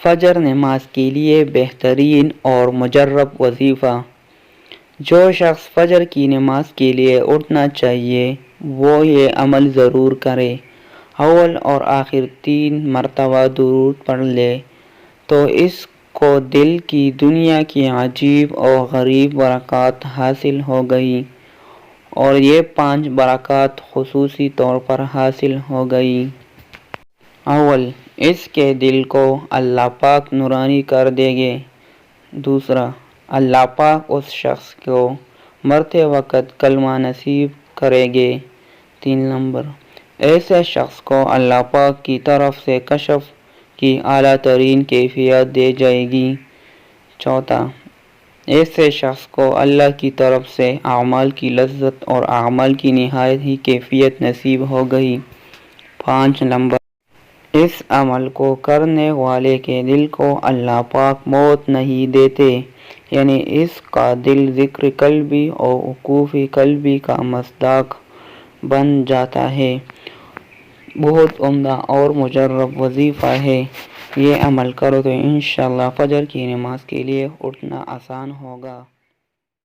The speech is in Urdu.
فجر نماز کے لیے بہترین اور مجرب وظیفہ۔ جو شخص فجر کی نماز کے لیے اٹھنا چاہیے وہ یہ عمل ضرور کرے۔ اول اور آخر 3 مرتبہ درود پڑھ لے تو اس کو دل کی دنیا کی عجیب اور غریب برکات حاصل ہو گئی، اور یہ 5 برکات خصوصی طور پر حاصل ہو گئی۔ اول، اس کے دل کو اللہ پاک نورانی کر دیں گے۔ دوسرا، اللہ پاک اس شخص کو مرتے وقت کلمہ نصیب کریں گے۔ 3 نمبر، ایسے شخص کو اللہ پاک کی طرف سے کشف کی اعلیٰ ترین کیفیت دی جائے گی۔ چوتھا، ایسے شخص کو اللہ کی طرف سے اعمال کی لذت اور اعمال کی نہایت ہی کیفیت نصیب ہو گئی۔ 5 نمبر، اس عمل کو کرنے والے کے دل کو اللہ پاک موت نہیں دیتے، یعنی اس کا دل ذکر قلبی اور وقوف قلبی کا مصداق بن جاتا ہے۔ بہت عمدہ اور مجرب وظیفہ ہے۔ یہ عمل کرو تو انشاءاللہ فجر کی نماز کے لیے اٹھنا آسان ہوگا۔